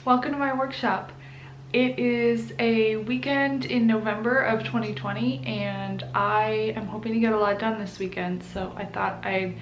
Welcome to my workshop. It is a weekend in November of 2020 and I am hoping to get a lot done this weekend, so I thought I'd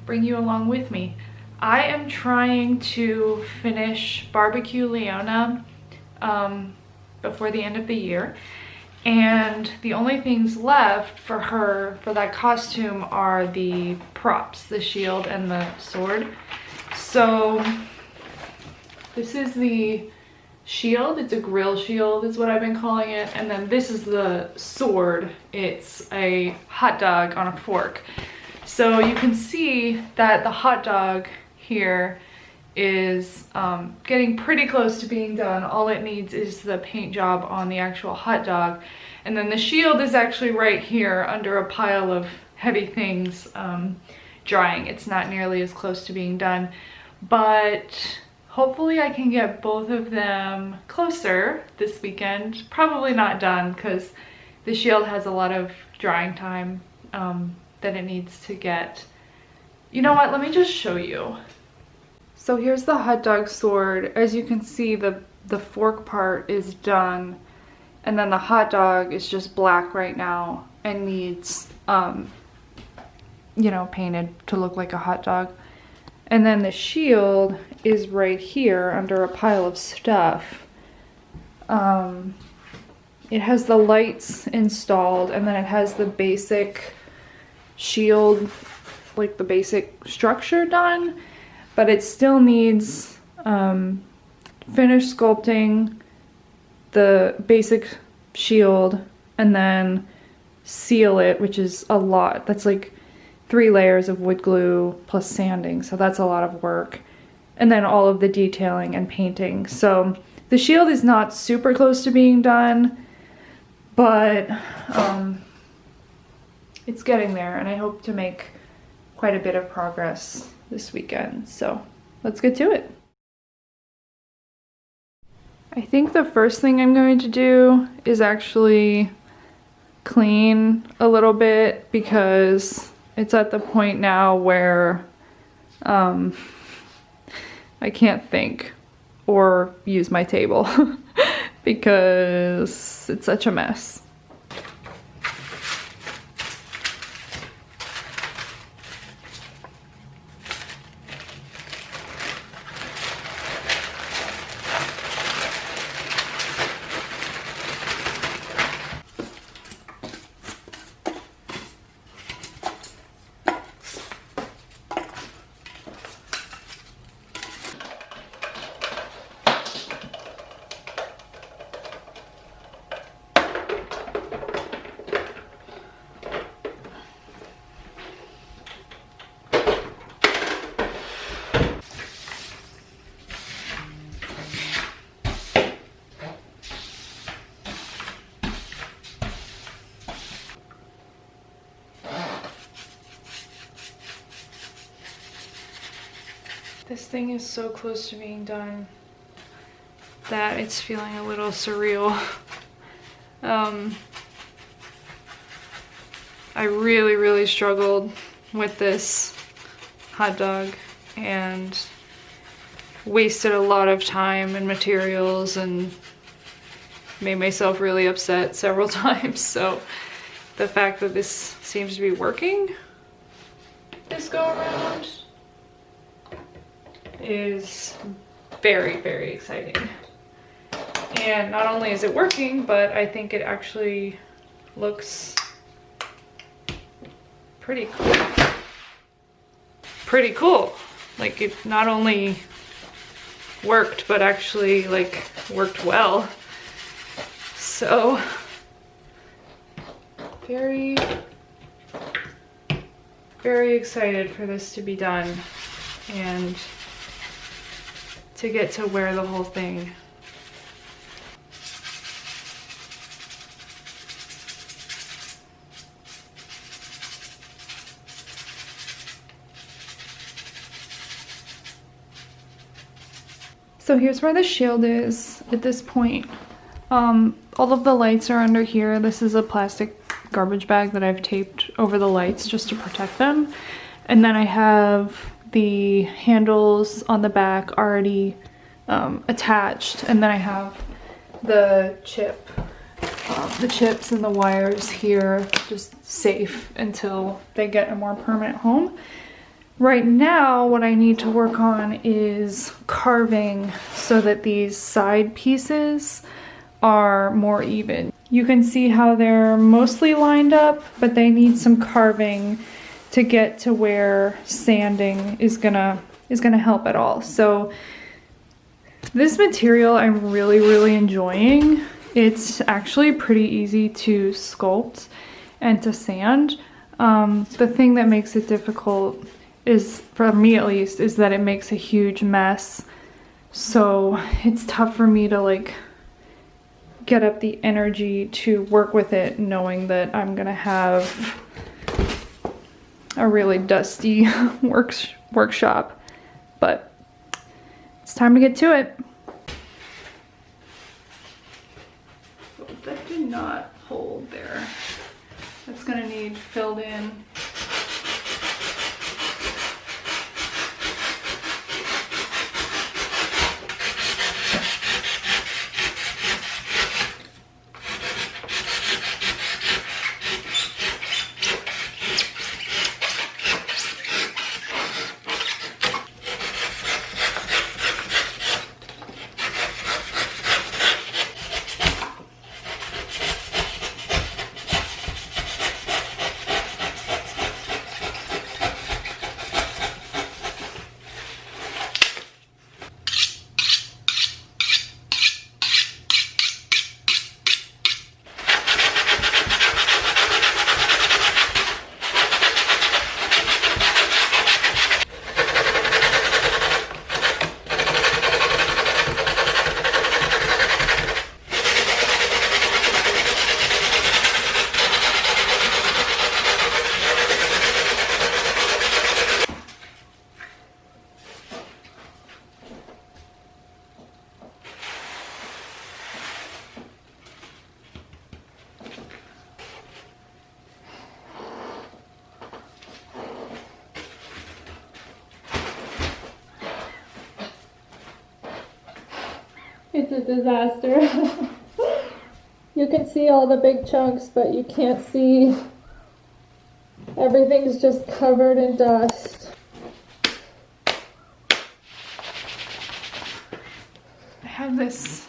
bring you along with me. I am trying to finish BBQ Leona before the end of the year, and the only things left for her for that costume are the props, the shield and the sword. So this is the shield. It's a grill shield is what I've been calling it, and then this is the sword. It's a hot dog on a fork. So you can see that the hot dog here is getting pretty close to being done. All it needs is the paint job on the actual hot dog, and then the shield is actually right here under a pile of heavy things drying. It's not nearly as close to being done, but hopefully I can get both of them closer this weekend. Probably not done because the shield has a lot of drying time that it needs to get. You know what, let me just show you. So here's the hot dog sword. As you can see, the fork part is done, and then the hot dog is just black right now and needs, you know, painted to look like a hot dog. And then the shield is right here under a pile of stuff. It has the lights installed, and then it has the basic shield, like the basic structure done, but it still needs finish sculpting the basic shield and then seal it, which is a lot. That's like 3 layers of wood glue plus sanding, so that's a lot of work. And then all of the detailing and painting. So the shield is not super close to being done, but it's getting there, and I hope to make quite a bit of progress this weekend. So let's get to it. I think the first thing I'm going to do is actually clean a little bit, because it's at the point now where I can't think or use my table because it's such a mess. This thing is so close to being done that it's feeling a little surreal. I really struggled with this hot dog and wasted a lot of time and materials and made myself really upset several times. So the fact that this seems to be working this go around is very exciting. And not only is it working, but I think it actually looks pretty cool. Like, it not only worked, but actually like worked well. So very excited for this to be done and to get to wear the whole thing. So here's where the shield is at this point. All of the lights are under here. This is a plastic garbage bag that I've taped over the lights just to protect them. And then I have the handles on the back already attached, and then I have the chips and the wires here just safe until they get a more permanent home. Right now, what I need to work on is carving so that these side pieces are more even. You can see how they're mostly lined up, but they need some carving to get to where sanding is gonna help at all. So this material I'm really enjoying. It's actually pretty easy to sculpt and to sand. The thing that makes it difficult is, for me at least, is that it makes a huge mess. So it's tough for me to like get up the energy to work with it, knowing that I'm gonna have a really dusty workshop. But it's time to get to it. Oh, that did not hold there. That's gonna need filled in. It's a disaster. You can see all the big chunks, but you can't see. Everything's just covered in dust. I have this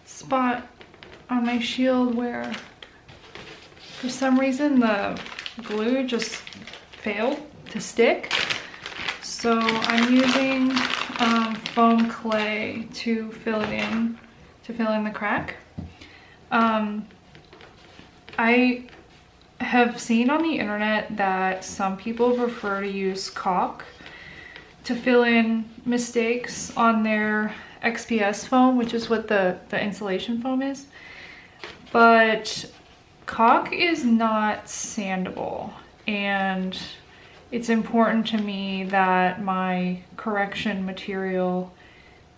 spot on my shield where for some reason the glue just failed to stick. So I'm using foam clay to fill in the crack. I have seen on the internet that some people prefer to use caulk to fill in mistakes on their XPS foam, which is what the insulation foam is. But caulk is not sandable, and it's important to me that my correction material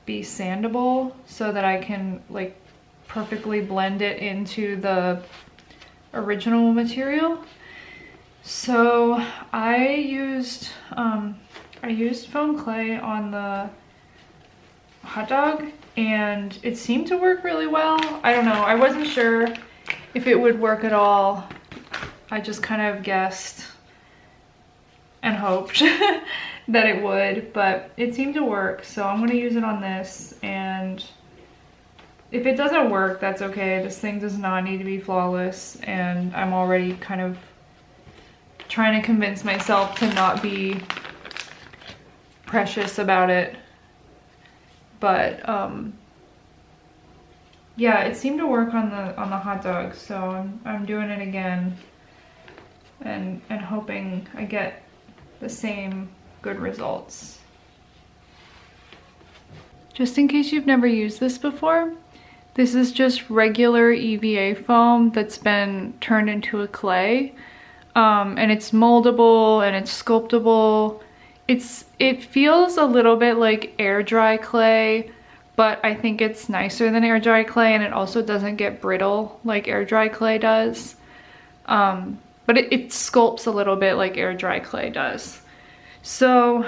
be sandable so that I can like perfectly blend it into the original material. So I used foam clay on the hot dog, and it seemed to work really well. I don't know, I wasn't sure if it would work at all. I just kind of guessed and hoped that it would, but it seemed to work. So I'm gonna use it on this, and if it doesn't work, that's okay. This thing does not need to be flawless, and I'm already kind of trying to convince myself to not be precious about it. But yeah, it seemed to work on the hot dog, so I'm doing it again and hoping I get the same good results. Just in case you've never used this before, this is just regular EVA foam that's been turned into a clay, and it's moldable and it's sculptable. It feels a little bit like air dry clay, but I think it's nicer than air dry clay, and it also doesn't get brittle like air dry clay does. But it sculpts a little bit like air dry clay does. So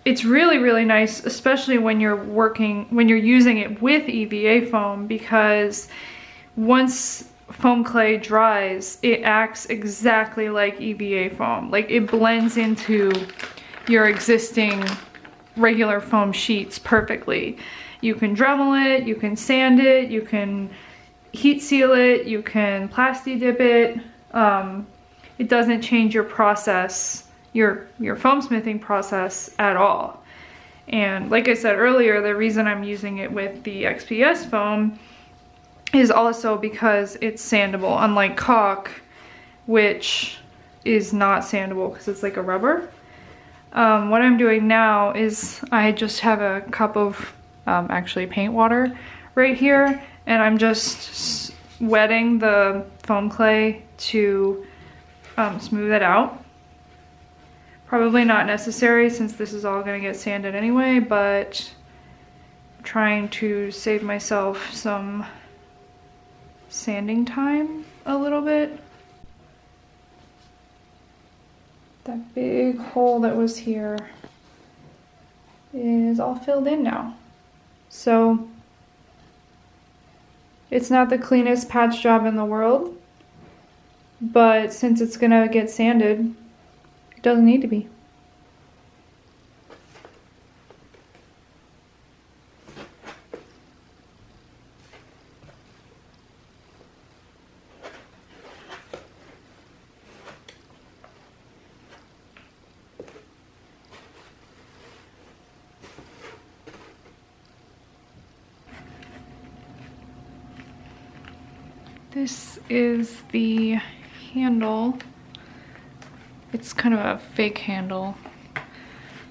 it's really, really nice, especially when you're using it with EVA foam, because once foam clay dries, it acts exactly like EVA foam. Like, it blends into your existing regular foam sheets perfectly. You can Dremel it, you can sand it, you can heat seal it, you can plasti dip it. It doesn't change your process, your foam smithing process at all. And like I said earlier, the reason I'm using it with the XPS foam is also because it's sandable, unlike caulk, which is not sandable because it's like a rubber. What I'm doing now is I just have a cup of actually paint water right here, and I'm just wetting the foam clay to smooth it out. Probably not necessary since this is all going to get sanded anyway, but I'm trying to save myself some sanding time a little bit. That big hole that was here is all filled in now. So it's not the cleanest patch job in the world, but since it's gonna get sanded, it doesn't need to be. This is the handle. It's kind of a fake handle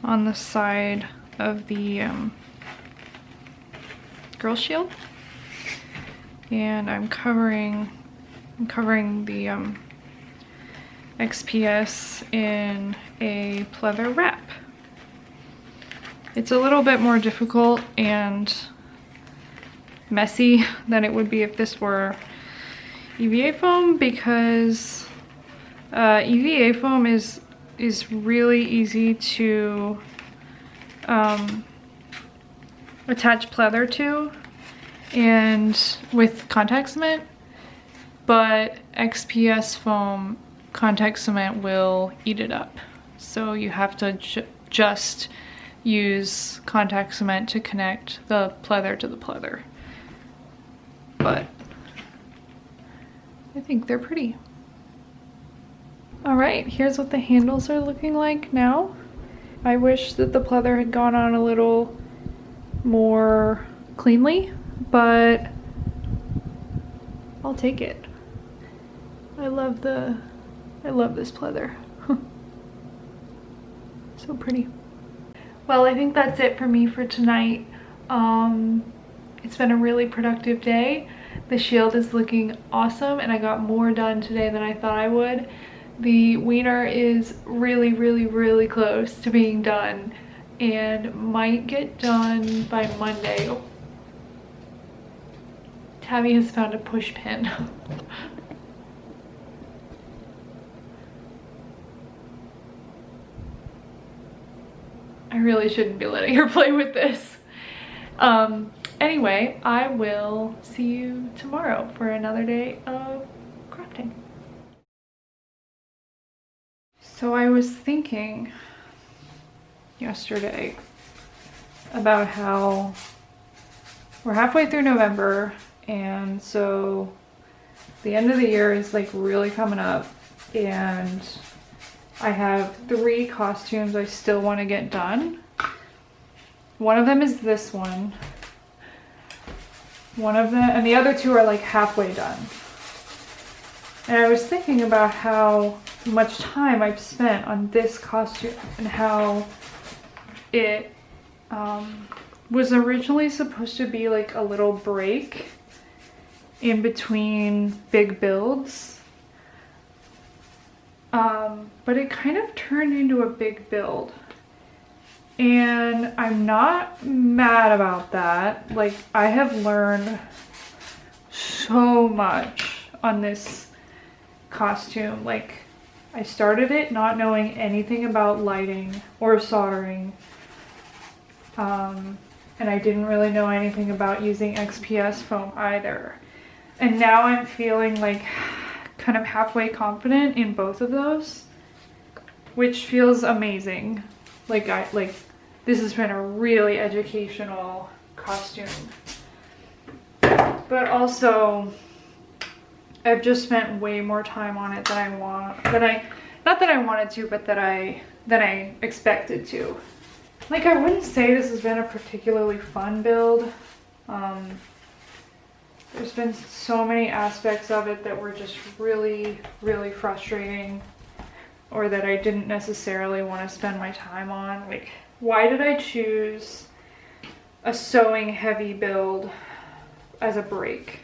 on the side of the Girl Shield, and I'm covering the XPS in a pleather wrap. It's a little bit more difficult and messy than it would be if this were EVA foam, because EVA foam is really easy to attach pleather to and with contact cement, but XPS foam contact cement will eat it up. So you have to just use contact cement to connect the pleather to the pleather. But I think they're pretty. All right, here's what the handles are looking like now. I wish that the pleather had gone on a little more cleanly, but I'll take it. I love this pleather. So pretty. Well, I think that's it for me for tonight. It's been a really productive day. The shield is looking awesome, and I got more done today than I thought I would. The wiener is really, really, really close to being done and might get done by Monday. Oh. Tabby has found a push pin. I really shouldn't be letting her play with this. Anyway, I will see you tomorrow for another day of crafting. So I was thinking yesterday about how we're halfway through November, and so the end of the year is like really coming up, and I have 3 costumes I still want to get done. One of them is this one. One of them, and the other 2 are like halfway done. And I was thinking about how much time I've spent on this costume and how it was originally supposed to be like a little break in between big builds. But it kind of turned into a big build. And I'm not mad about that. Like, I have learned so much on this costume. Like, I started it not knowing anything about lighting or soldering And I didn't really know anything about using XPS foam either. And now I'm feeling like kind of halfway confident in both of those, which feels amazing. Like this has been a really educational costume. But also, I've just spent way more time on it than I want, not that I wanted to, but than I expected to. Like, I wouldn't say this has been a particularly fun build. There's been so many aspects of it that were just really, really frustrating, or that I didn't necessarily want to spend my time on. Like, why did I choose a sewing heavy build as a break?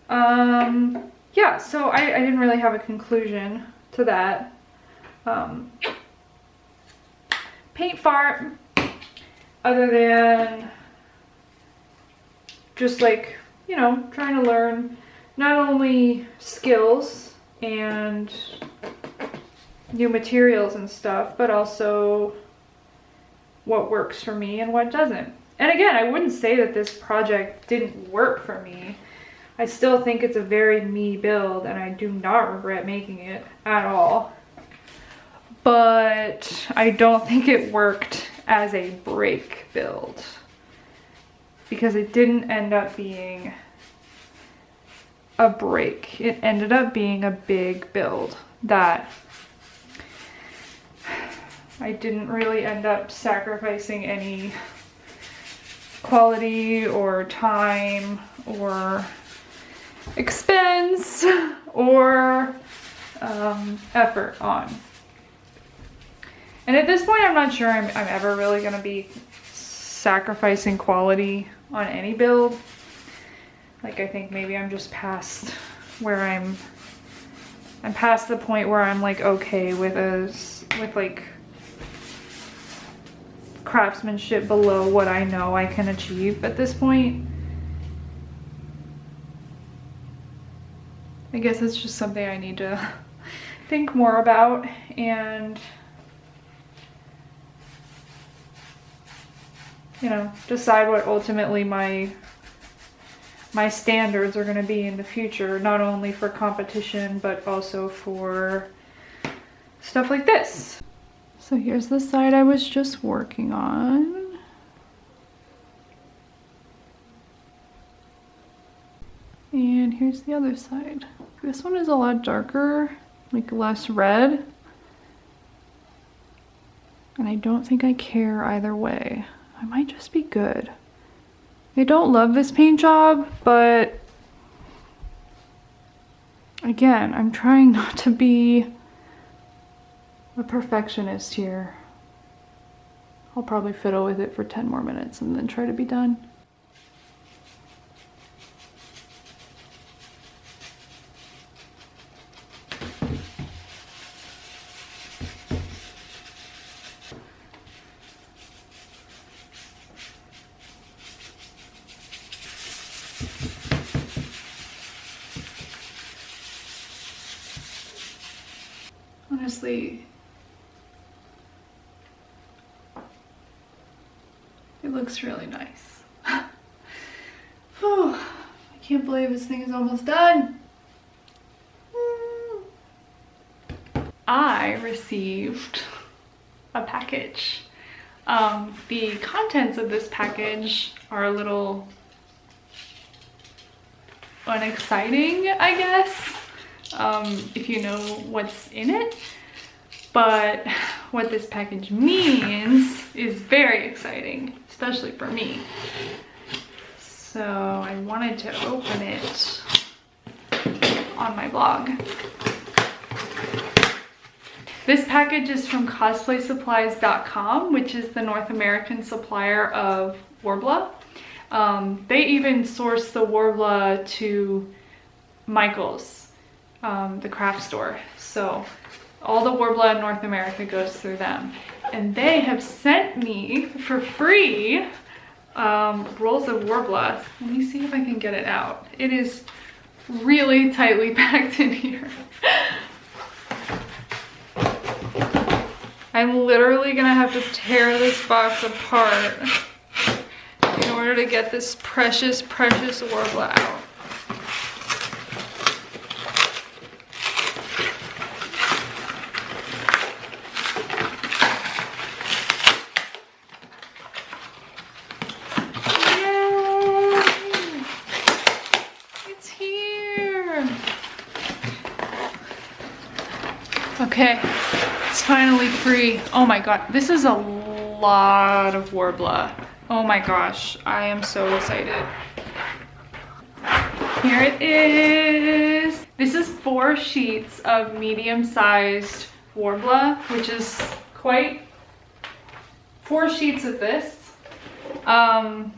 Yeah, so I didn't really have a conclusion to that. Paint fart, other than just like, you know, trying to learn not only skills and new materials and stuff, but also what works for me and what doesn't. And again, I wouldn't say that this project didn't work for me. I still think it's a very me build, and I do not regret making it at all. But I don't think it worked as a break build, because it didn't end up being a break. It ended up being a big build that I didn't really end up sacrificing any quality or time or expense or effort on. And at this point, I'm not sure I'm ever really going to be sacrificing quality on any build. Like, I think maybe I'm just past where I'm past the point where I'm like okay with like craftsmanship below what I know I can achieve at this point. I guess it's just something I need to think more about and, you know, decide what ultimately my standards are going to be in the future, not only for competition but also for stuff like this. So here's the side I was just working on. And here's the other side. This one is a lot darker, like less red. And I don't think I care either way. I might just be good. I don't love this paint job, but again, I'm trying not to be a perfectionist here. I'll probably fiddle with it for 10 more minutes and then try to be done. Honestly, it looks really nice. Whew, I can't believe this thing is almost done. I received a package. The contents of this package are a little unexciting, I guess. If you know what's in it, but what this package means is very exciting, especially for me. So I wanted to open it on my blog. This package is from cosplaysupplies.com, which is the North American supplier of Worbla. They even source the Worbla to Michael's, the craft store. So all the Worbla in North America goes through them. And they have sent me for free rolls of Worbla. Let me see if I can get it out. It is really tightly packed in here. I'm literally gonna have to tear this box apart in order to get this precious, precious warbler out. Okay, it's finally free. Oh my god, this is a lot of warbler. Oh my gosh, I am so excited. Here it is. This is 4 sheets of medium-sized warbler, which is quite 4 sheets of this. I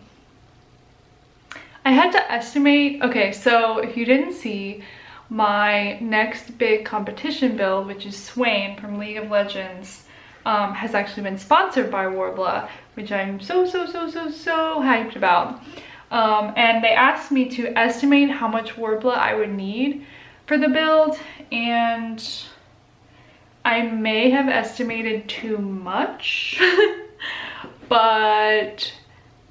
had to estimate, okay, so if you didn't see, my next big competition build, which is Swain from League of Legends, has actually been sponsored by Warbler, which I'm so hyped about. And they asked me to estimate how much Warbler I would need for the build, and I may have estimated too much, but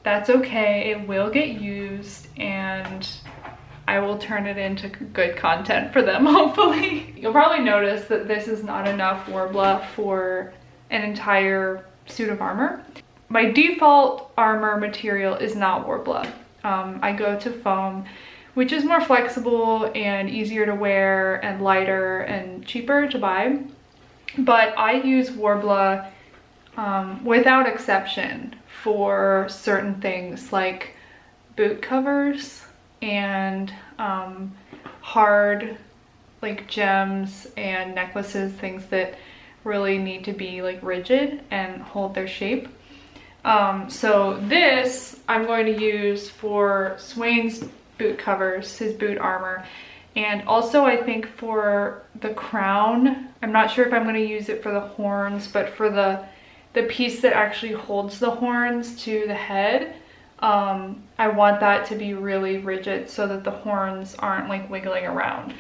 that's okay. It will get used, and I will turn it into good content for them, hopefully. You'll probably notice that this is not enough warbler for an entire suit of armor. My default armor material is not warbler. I go to foam, which is more flexible and easier to wear and lighter and cheaper to buy. But I use warbler without exception for certain things like boot covers and hard like gems and necklaces, things that really need to be like rigid and hold their shape. So this I'm going to use for Swain's boot covers, his boot armor, and also I think for the crown. I'm not sure if I'm going to use it for the horns, but for the piece that actually holds the horns to the head, I want that to be really rigid so that the horns aren't like wiggling around.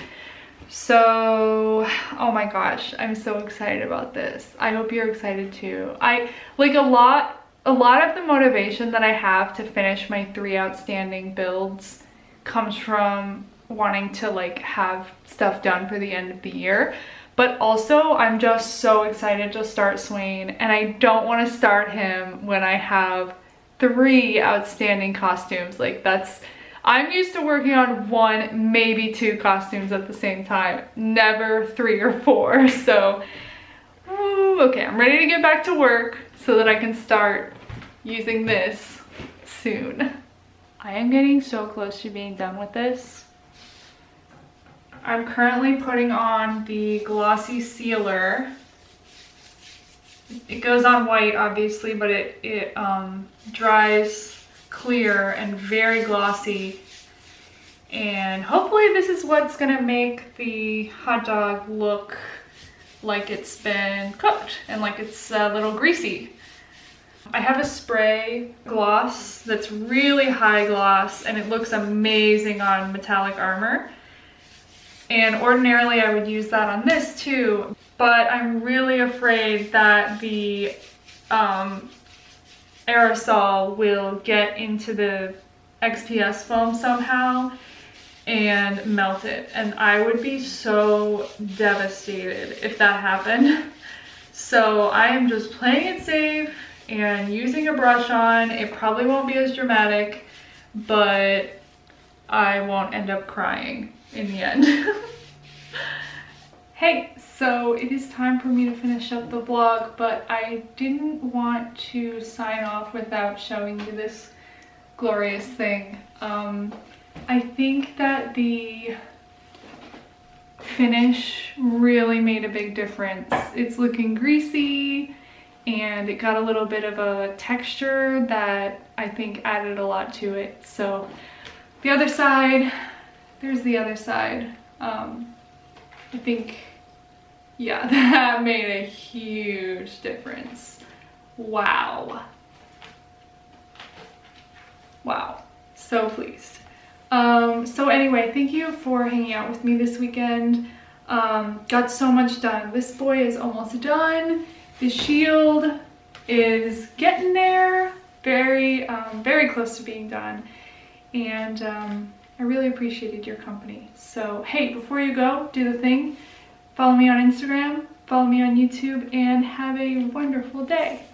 So, oh my gosh, I'm so excited about this. I hope you're excited too. I like a lot of the motivation that I have to finish my 3 outstanding builds comes from wanting to like have stuff done for the end of the year. But also I'm just so excited to start Swain, and I don't want to start him when I have 3 outstanding costumes. Like I'm used to working on 1, maybe 2 costumes at the same time, never 3 or 4. So, okay, I'm ready to get back to work so that I can start using this soon. I am getting so close to being done with this. I'm currently putting on the glossy sealer. It goes on white, obviously, but it dries clear and very glossy. And hopefully this is what's gonna make the hot dog look like it's been cooked and like it's a little greasy. I have a spray gloss that's really high gloss, and it looks amazing on metallic armor. And ordinarily I would use that on this too, but I'm really afraid that the aerosol will get into the XPS foam somehow and melt it. And I would be so devastated if that happened. So I am just playing it safe and using a brush on. It probably won't be as dramatic, but I won't end up crying in the end. Hey, so it is time for me to finish up the vlog, but I didn't want to sign off without showing you this glorious thing. I think that the finish really made a big difference. It's looking greasy, and it got a little bit of a texture that I think added a lot to it. So the other side, there's the other side. I think, yeah, that made a huge difference. Wow. Wow, so pleased. So anyway, thank you for hanging out with me this weekend. Got so much done. This boy is almost done. The shield is getting there. very, very close to being done. And I really appreciated your company. So hey, before you go, do the thing. Follow me on Instagram, follow me on YouTube, and have a wonderful day.